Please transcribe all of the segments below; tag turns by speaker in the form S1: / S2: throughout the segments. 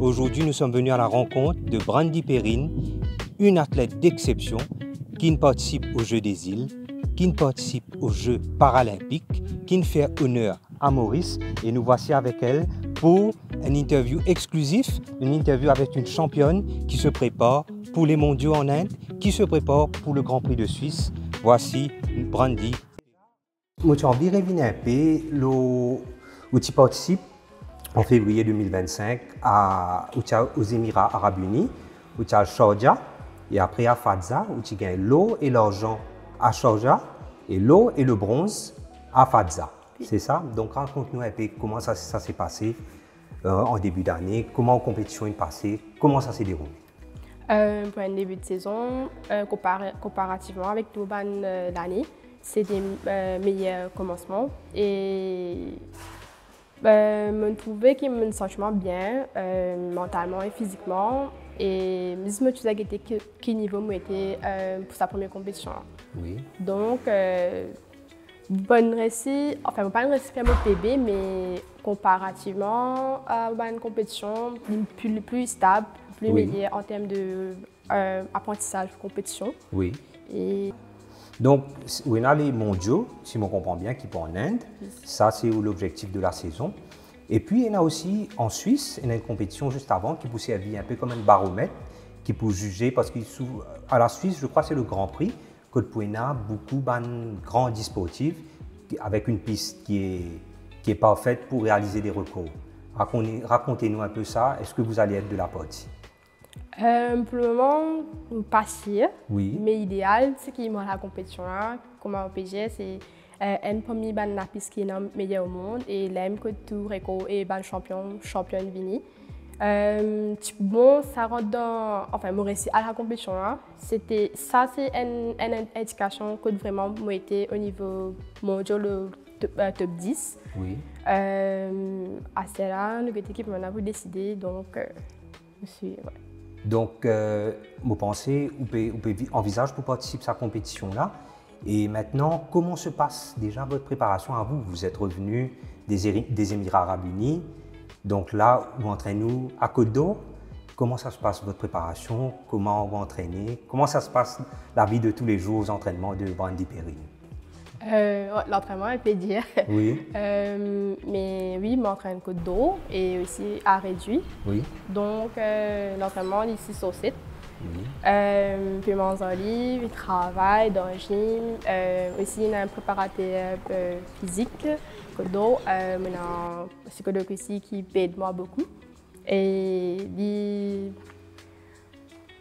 S1: Aujourd'hui, nous sommes venus à la rencontre de Brandy Perrine, une athlète d'exception qui ne participe aux Jeux des îles, qui ne participe aux Jeux paralympiques, qui ne fait honneur à Maurice. Et nous voici avec elle pour une interview exclusive, une interview avec une championne qui se prépare pour les mondiaux en Inde, qui se prépare pour le Grand Prix de Suisse. Voici Brandy. Moi, tu as envie de revenir un peu, où tu participes en février 2025 aux Émirats Arabes Unis, où tu as Sharjah, et après à Fadza, où tu gagnes l'eau et l'argent à Sharjah, et l'eau et le bronze à Fadza. C'est ça? Donc raconte-nous un peu comment ça s'est passé en début d'année, comment la compétition est passée, comment ça s'est déroulé.
S2: Pour un début de saison, comparativement avec tout l'année, c'était meilleur commencement et je trouvais que je me sentais bien mentalement et physiquement et je me disais quel niveau j'étais pour sa première compétition.
S1: Oui.
S2: Donc, bonne réussite, enfin pas une réussite pour mon PB, mais comparativement à une compétition plus stable, plus meilleure en termes d'apprentissage de compétition.
S1: Oui.
S2: Et
S1: donc, on a les mondiaux, si je comprends bien, qui sont en Inde. Ça, c'est l'objectif de la saison. Et puis, il y en a aussi en Suisse, il y a une compétition juste avant qui peut servir un peu comme un baromètre, qui peut juger, parce qu'à la Suisse, je crois que c'est le Grand Prix, que il y a beaucoup de grands sportifs avec une piste qui est parfaite pour réaliser des records. Racontez-nous un peu ça. Est-ce que vous allez être de la partie?
S2: Pour le moment, pas sûr.
S1: Oui.
S2: Mais l'idéal, c'est qu'il y a la compétition là, comme au PG, c'est un premier la piste qui est le meilleur au monde et l'aime que tout record et championne vini. Bon, ça rentre dans, enfin, mon récit à la compétition là, c'est une indication que vraiment moi été au niveau mondial le top 10.
S1: Oui.
S2: À cela, nous équipe on a voulu décider donc je suis ouais.
S1: Donc, vous pensez, vous pouvez envisager pour participer à cette compétition-là. Et maintenant, comment se passe déjà votre préparation à vous? Vous êtes revenu des Émirats Arabes Unis. Donc là, vous entraînez à Côte d'Or. Comment ça se passe votre préparation? Comment vous entraînez? Comment ça se passe la vie de tous les jours aux entraînements de Brandy Perrine?
S2: L'entraînement, elle peut dire.
S1: Oui.
S2: Mais oui, je m'entraîne Côte d'Or et aussi à réduit.
S1: Oui.
S2: Donc, l'entraînement ici sur site.
S1: Oui.
S2: Puis mon livre, il travaille dans le gym. Aussi, il y a un préparateur physique, Côte d'Or. Il y a un psychologue aussi qui aide moi beaucoup. Et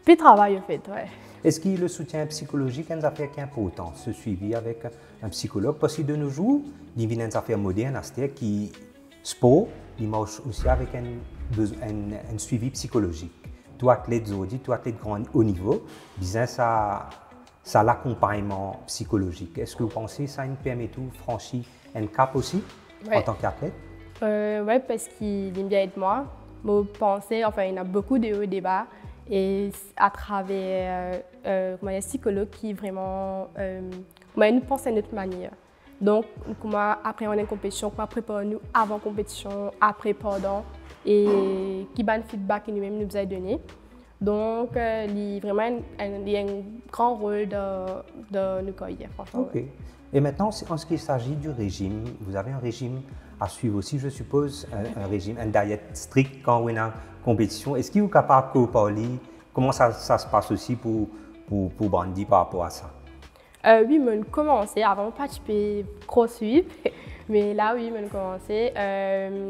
S2: il travaille en fait, ouais.
S1: Est-ce que le soutien psychologique est une affaire qui est important, ce suivi avec un psychologue? Parce que de nos jours, il y a une affaire moderne, c'est-à-dire qui sport, il marche aussi avec un suivi psychologique. Tout athlète aujourd'hui, tout athlète grand haut niveau, disant ça l'accompagnement psychologique. Est-ce que vous pensez que ça nous permet de franchir un cap aussi en tant qu'athlète?
S2: Oui, parce qu'il aime bien être moi. Je pense, enfin, il y a beaucoup de débats. Et à travers un psychologue qui vraiment nous pense à notre manière. Donc, comment après on a une compétition, comment préparer-nous avant la compétition, après, pendant, et qui va le feedback qu'il nous a donné. Donc, il y a un grand rôle de nous accueillir, franchement.
S1: Ok. Et maintenant, en ce qui s'agit du régime, vous avez un régime à suivre aussi, je suppose, un régime, un diet strict quand on est en compétition. Est-ce que vous êtes capable de parler? Comment ça se passe aussi pour Brandy par rapport à ça?
S2: Oui, je commençais avant pas de peux trop suivre, mais là oui, je commençais.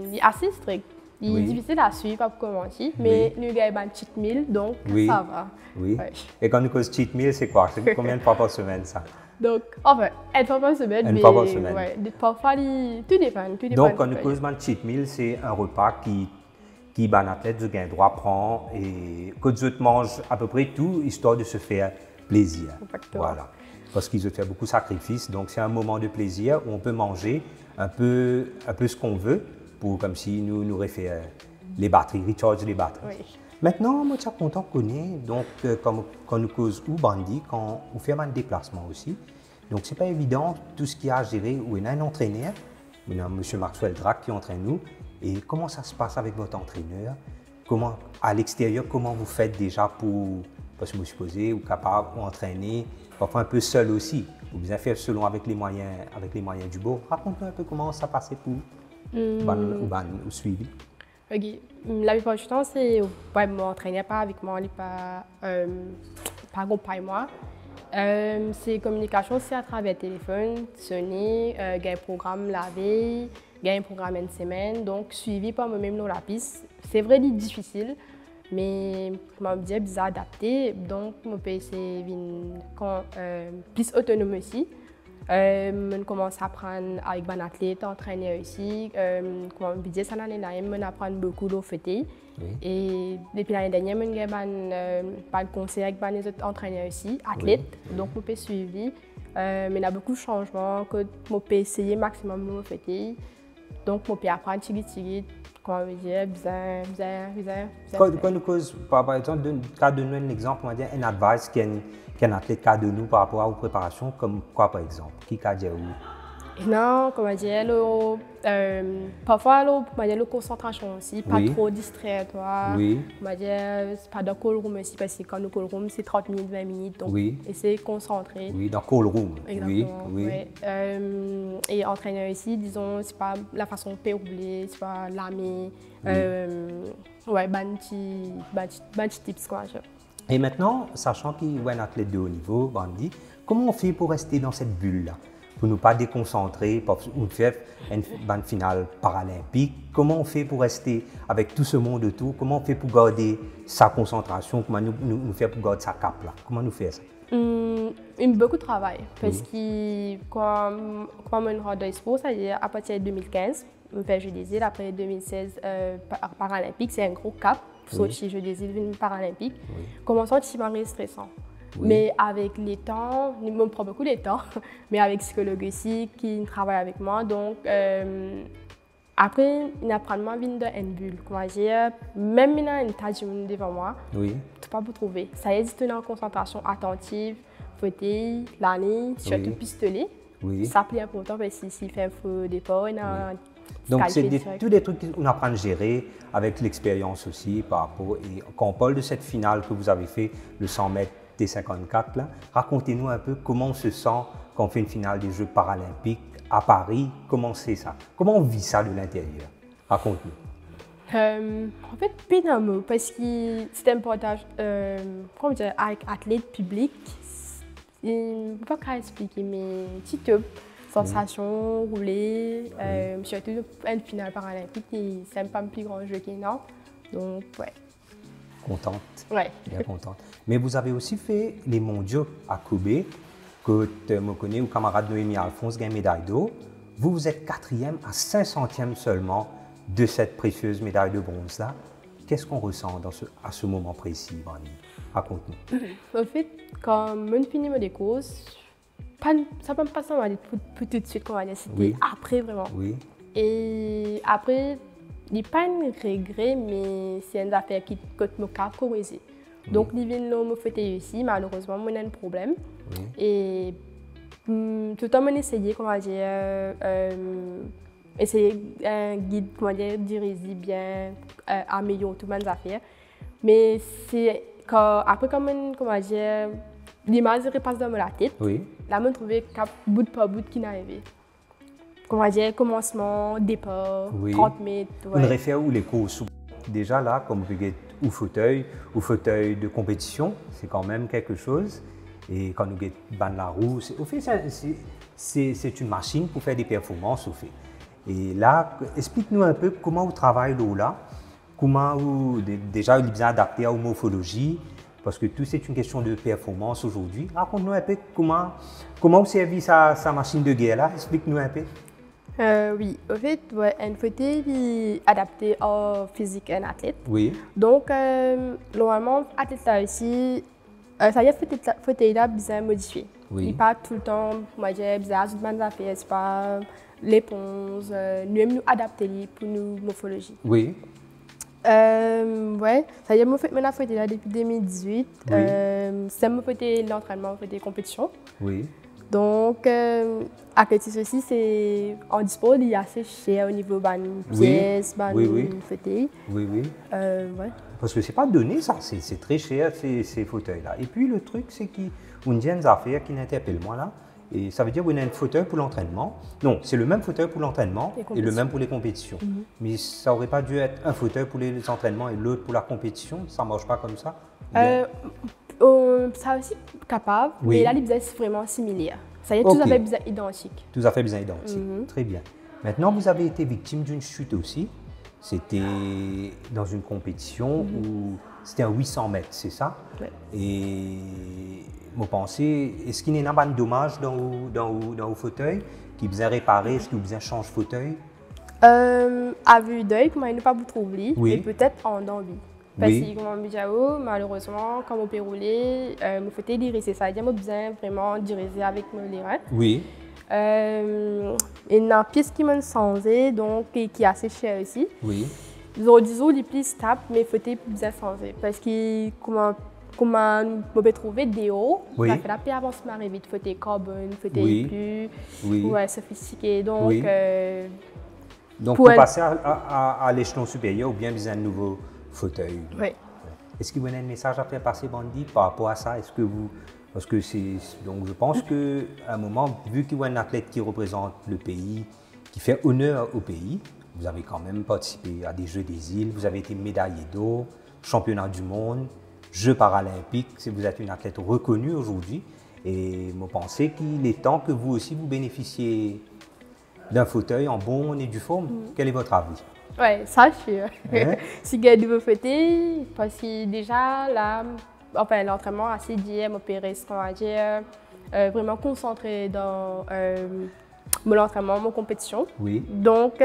S2: Il est assez strict. Il est difficile à suivre pour commencer, mais nous avons un cheat meal, donc ça va.
S1: Oui.
S2: Ouais.
S1: Et quand nous cause cheat meal, c'est quoi? C'est combien de fois par semaine ça?
S2: Donc, enfin, une fois par semaine,
S1: une fois par semaine.
S2: Ouais, parfois, tout dépend.
S1: Donc, quand nous cause un cheat meal, c'est un repas qui un athlète a le droit de prendre et que les autres mangent à peu près tout, histoire de se faire plaisir.
S2: Exactement.
S1: Voilà. Parce qu'ils ont fait beaucoup de sacrifices, donc c'est un moment de plaisir où on peut manger un peu ce qu'on veut, pour comme si nous refait les batteries, recharge les batteries.
S2: Oui.
S1: Maintenant, moi, je suis content de connaître, donc, quand nous cause ou Brandy, quand on fait un déplacement aussi. Donc, ce n'est pas évident, tout ce qu'il y a à gérer, où il y a un entraîneur, il y a M. Maxwell Drac qui entraîne nous. Et comment ça se passe avec votre entraîneur? comment, à l'extérieur, comment vous faites déjà pour, parce que je me suppose, ou capable, ou entraîner, parfois un peu seul aussi, ou bien faire selon avec les moyens du bord. Raconte-nous un peu comment ça passait pour ou suivi.
S2: Ok. La plupart du temps, c'est ouais, m'entraîner pas avec moi, pas accompagner moi. C'est communication, c'est à travers téléphone, sonner, gagner un programme la veille, gagner un programme une semaine, donc suivi par moi-même dans la piste. C'est vrai, c'est difficile, mais je me dis bizarre adapté, donc mon PC est plus autonome aussi. Je commence à apprendre avec un athlète, entraîneur aussi. Comme je disais, cette année-là, je apprends beaucoup de fêter.
S1: Oui.
S2: Et depuis l'année dernière, je pas de conseil avec les autres entraîneurs aussi, athlètes.
S1: Oui.
S2: Donc, je peux suivre. Mais il y a beaucoup de changements que je peux essayer maximum de fêter. Donc, je peux apprendre tigi comme je disais, bien.
S1: Quand nous cause, par exemple, donne-nous un exemple, on va dire un advice qu'un athlète a de nous par rapport à vos préparations, comme quoi par exemple? Qui a dit où?
S2: Non, comment dire, parfois, la concentration aussi, pas
S1: Oui.
S2: trop distraire-toi.
S1: Oui.
S2: Comment dire, pas dans le call room aussi, parce que quand nous call room, c'est 30 minutes, 20 minutes. Donc,
S1: Oui.
S2: essayer de concentrer.
S1: Oui, dans call room.
S2: Exactement.
S1: Oui.
S2: Ouais. Et entraîneur ici, disons, c'est pas la façon de rouler, c'est pas l'armée. Ouais, petit tips quoi.
S1: Et maintenant, sachant qu'il y a un athlète de haut niveau, Brandy, comment on fait pour rester dans cette bulle-là? Pour ne pas déconcentrer, pour faire une finale paralympique? Comment on fait pour rester avec tout ce monde autour? Comment on fait pour garder sa concentration? Comment nous fait pour garder sa cape là? Comment nous fait ça?
S2: Beaucoup de travail. Parce que quand on rentre dans le sport, c'est-à-dire à partir de 2015, on fait Jeux des îles, après 2016 Paralympique, c'est un gros cap. Sauf chez Jeux des îles Paralympiques. Commençant, c'est vraiment stressant. Oui. Mais avec les temps, il me prend beaucoup de temps, mais avec psychologue aussi qui travaille avec moi. Donc, après, il apprend moins vite dans une bulle. Même il a une tâche devant moi, tu ne peux pas vous trouver. Ça existe une concentration attentive, fauteuil, l'année, surtout pistolet. Ça plaît important parce que s'il fait un faux départ, il a
S1: donc, c'est tous des trucs qu'on apprend à gérer avec l'expérience aussi par rapport. Et quand on parle de cette finale que vous avez fait, le 100 mètres T54, racontez-nous un peu comment on se sent quand on fait une finale des Jeux paralympiques à Paris. Comment c'est ça? Comment on vit ça de l'intérieur? Raconte-nous.
S2: En fait, pas d'un mot, parce que c'est important, comment dire, avec athlète public, je ne peux pas expliquer, mais petit peu. Sensation, rouler, surtout une finale paralympique, c'est pas le plus grand jeu qu'il y a. Donc, ouais.
S1: Contente.
S2: Ouais.
S1: Bien contente. Mais vous avez aussi fait les mondiaux à Kobe, que tu me connais, ou camarade Noémie Alphonse, gagne médaille d'or. Vous êtes 4e à 500e seulement de cette précieuse médaille de bronze-là. Qu'est-ce qu'on ressent à ce moment précis, Brandy? Raconte-nous.
S2: En fait, quand je finis mes courses, ça ne peut pas passer pour tout de suite, c'était après vraiment. Et après, il n'y a pas un regret, mais c'est une affaire qui me corriger. Donc, les vignes me fêter ici, malheureusement, j'ai un problème. Et tout le temps, j'ai essayé, essayer un guide, diriger bien, améliorer toutes mes affaires. Mais c'est après, l'image repasse dans la tête. Là, je trouvais bout par bout qui n'arrivait. Commencement, départ, 30 mètres.
S1: On réfère où les courses? Déjà là, comme vous êtes au fauteuil de compétition, c'est quand même quelque chose. Et quand nous êtes la roue, au fait, c'est une machine pour faire des performances. Au fait. Et là, explique-nous un peu comment vous travaillez là. Comment vous, déjà, vous bien adapté à la morphologie. Parce que tout c'est une question de performance aujourd'hui. Raconte-nous un peu comment vous servez sa machine de guerre là. Explique-nous un peu.
S2: Oui, en fait, un fauteuil est adapté au physique d'un athlète. Donc, normalement, l'athlète là aussi, ça y est, le fauteuil là bien modifié. Il n'est pas tout le temps, bien affaires, c'est pas l'éponge, nous adapter pour nos morphologies. Ça y est, je fais fauteuil là depuis 2018. C'est mon fauteuil l'entraînement, fauteuil compétition. Donc, à côté de ceci, c'est en dispo, il est assez cher au niveau de pièces, fauteuils.
S1: Oui, oui.
S2: Ouais.
S1: Parce que c'est pas donné ça, c'est très cher ces fauteuils-là. Et puis le truc, c'est qu'on a une affaire qui n'interpelle moi là. Et ça veut dire qu'on a un fauteuil pour l'entraînement. Non, c'est le même fauteuil pour l'entraînement et le même pour les compétitions. Mais ça aurait pas dû être un fauteuil pour les entraînements et l'autre pour la compétition. Ça marche pas comme ça.
S2: Ça aussi capable,
S1: Oui.
S2: mais là, les bizarres, c'est vraiment similaire. Ça y est, tout à fait bizarre identique.
S1: Tout à fait bien identique. Très bien. Maintenant, vous avez été victime d'une chute aussi. C'était dans une compétition où c'était un 800 mètres, c'est ça?
S2: Ouais.
S1: Et vous pensez, est-ce qu'il y a un dommage dans le fauteuil qui vous a réparé? Est-ce que vous avez changé de fauteuil?
S2: À vue d'œil, comment il ne pas vous trouver,
S1: Oui.
S2: mais peut-être en envie. Parce
S1: Oui.
S2: que comme je malheureusement, quand on peut rouler, mon fauteuil diriger ça, il y a besoin vraiment diriger avec les reins.
S1: Oui.
S2: Et une pièce qui m'a changé, donc qui est assez chère aussi.
S1: Oui.
S2: Disons les plus stables, mais il faut bien changer. Parce que comment on peut trouver des hauts,
S1: Oui.
S2: ça fait la paix avant de m'arriver. Il faut des carbone, il faut des plus sophistiqués. Donc,
S1: Oui. Donc pour passer à l'échelon supérieur ou bien besoin de nouveau fauteuil.
S2: Oui.
S1: Est-ce que vous avez un message à faire passer, Bandi, par rapport à ça? Est-ce que vous... Parce que donc je pense qu'à un moment, vu qu'il y a un athlète qui représente le pays, qui fait honneur au pays, vous avez quand même participé à des Jeux des îles, vous avez été médaillé d'or, championnat du monde, Jeux paralympiques, vous êtes une athlète reconnue aujourd'hui. Et vous pensez qu'il est temps que vous aussi vous bénéficiez d'un fauteuil en bonne et due forme. Quel est votre avis?
S2: Oui, ça, je suis.
S1: Hein?
S2: Si vous avez de nouveaux fauteuils, parce que déjà, là, enfin, l'entraînement assez dit, m'opérer, ce qu'on va dire, vraiment concentré dans mon entraînement, mon compétition.
S1: Oui.
S2: Donc,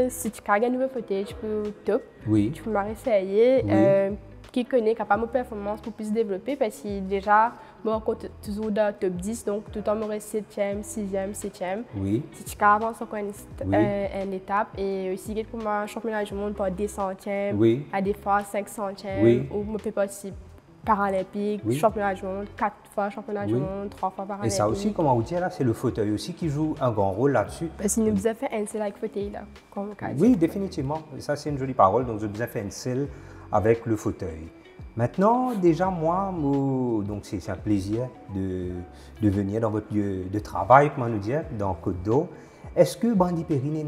S2: si tu as un nouveau fauteuil, tu peux top.
S1: Oui.
S2: Tu peux m'essayer.
S1: Oui.
S2: Qui connaît capable de performance pour plus se développer parce que déjà, moi, toujours dans le top 10, donc tout le temps, je reste 7e, 6e, 7e.
S1: Oui.
S2: Si tu avances encore une étape et aussi pour un championnat du monde par des centièmes,
S1: Oui.
S2: à des fois 5 centièmes,
S1: Oui.
S2: ou je peux participer paralympique,
S1: Oui.
S2: championnat du monde, 4 fois championnat du monde, 3 fois paralympique.
S1: Et ça aussi, comment vous dire là, c'est le fauteuil aussi qui joue un grand rôle là-dessus.
S2: Parce qu'il nous a fait un seul avec fauteuil là, comme on
S1: Oui, définitivement. Et ça, c'est une jolie parole. Donc, je vous ai fait un seul avec le fauteuil. Maintenant, déjà, moi, donc c'est un plaisir de venir dans votre lieu de travail, comment nous dire, dans Côte d'Or. Est-ce que Bandi Perrine est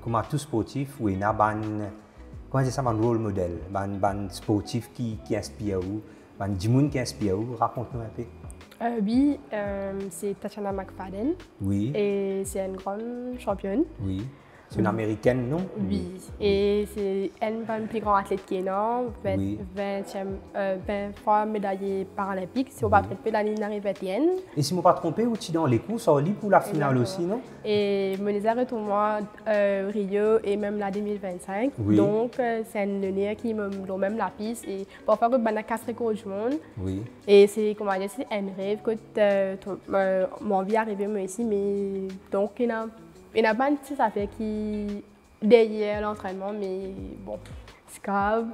S1: comme tout sportif ou est comment dire ça, un rôle modèle, un sportif qui inspire vous, un dimoun qui inspire vous? Raconte-nous un peu.
S2: Oui, c'est Tatiana McFadden.
S1: Oui.
S2: Et c'est une grande championne.
S1: Oui. C'est une américaine, non?
S2: Oui. Et c'est une plus grande athlète qui est énorme, 20 fois médaillée paralympique. Si on ne va pas tromper, l'année n'arrive 21.
S1: Et si je ne me pas trompé, vous êtes dans les courses en ligne pour la finale aussi, non?
S2: Et Monesa retournement Rio et même la 2025.
S1: Oui.
S2: Donc, c'est une linéaire qui me donne même la piste. Et parfois, quand on a 4 records du monde.
S1: Oui.
S2: Et c'est, comment dire, c'est un rêve que mon envie d'arriver moi ici. Mais donc, il y a pas une petite affaire qui derrière l'entraînement, mais bon, c'est grave.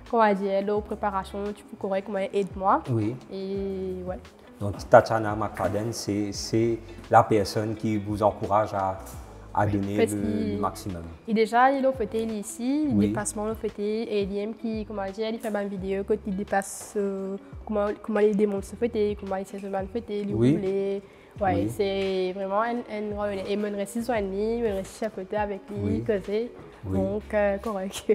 S2: Comment dire, la préparation, tu peux courir, comment aide-moi.
S1: Oui.
S2: Et ouais.
S1: Donc, Tatiana McFadden, c'est la personne qui vous encourage à donner le maximum.
S2: Et déjà, il a fait ici, il
S1: Oui.
S2: dépassement le fait et il aime qui, comment dire, il fait une vidéo quand il dépasse, comment il démonte ce fait, comment il sait se faire le fait, il roule. Ouais,
S1: Oui.
S2: c'est vraiment un relais. Et mon récit sur lui, mon récit chapeauté avec lui,
S1: Oui.
S2: causé.
S1: Oui.
S2: Donc, correct.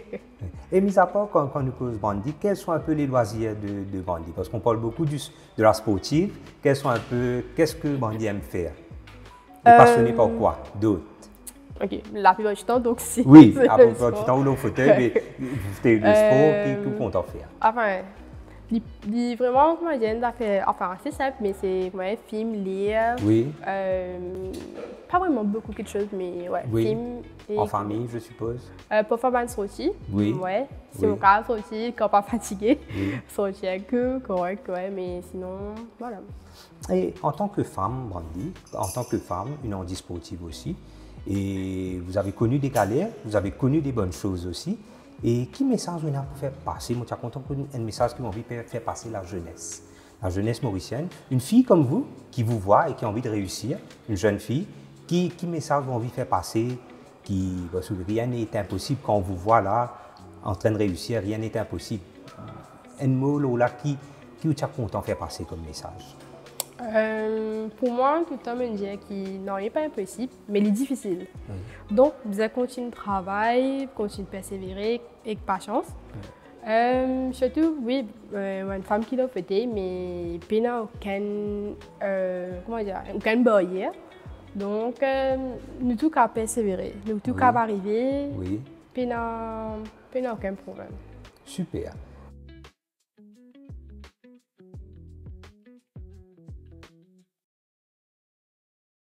S1: Et mis à part quand nous cause Bandi, quels sont un peu les loisirs de Bandi? Parce qu'on parle beaucoup de la sportive. Qu'est-ce que Bandi aime faire? Il est passionné par quoi? D'autres?
S2: Ok, la plupart du temps, donc si.
S1: Oui, la plupart du temps, où l'on fauteuil, mais c'est le sport qui est tout content de faire.
S2: Enfin, vraiment, comment dire, enfin, assez simple, mais c'est comme un film, lire.
S1: Oui.
S2: Pas vraiment beaucoup quelque chose, mais ouais,
S1: Oui.
S2: film. Et,
S1: En famille, je suppose.
S2: performance aussi.
S1: Oui.
S2: Ouais, c'est
S1: Oui.
S2: mon cas aussi, quand pas fatigué.
S1: Oui.
S2: Sortir un peu, correct, ouais, mais sinon, voilà.
S1: Et en tant que femme, Bandi, en tant que femme, une handisportive aussi, et vous avez connu des galères, vous avez connu des bonnes choses aussi. Et quel message vous avez pour faire passer? Moi, je suis content qu'un message qui m'a envie de faire passer la jeunesse. la jeunesse mauricienne. Une fille comme vous, qui vous voit et qui a envie de réussir, une jeune fille, qui message vous envie de faire passer, parce que rien n'est impossible quand on vous voit là, en train de réussir, rien n'est impossible. Un mot là qui vous tient content de faire passer comme message?
S2: Pour moi, tout le temps, me dire qu'il n'est pas impossible, mais il est difficile. Donc, vous allez continuer de travailler, continuer de persévérer avec patience. Surtout, oui, une femme qui l'a fait, mais il n'y a aucune barrière. Donc, nous tous qu'à persévérer, nous tous qu'à arriver, il n'y a aucun problème.
S1: Super.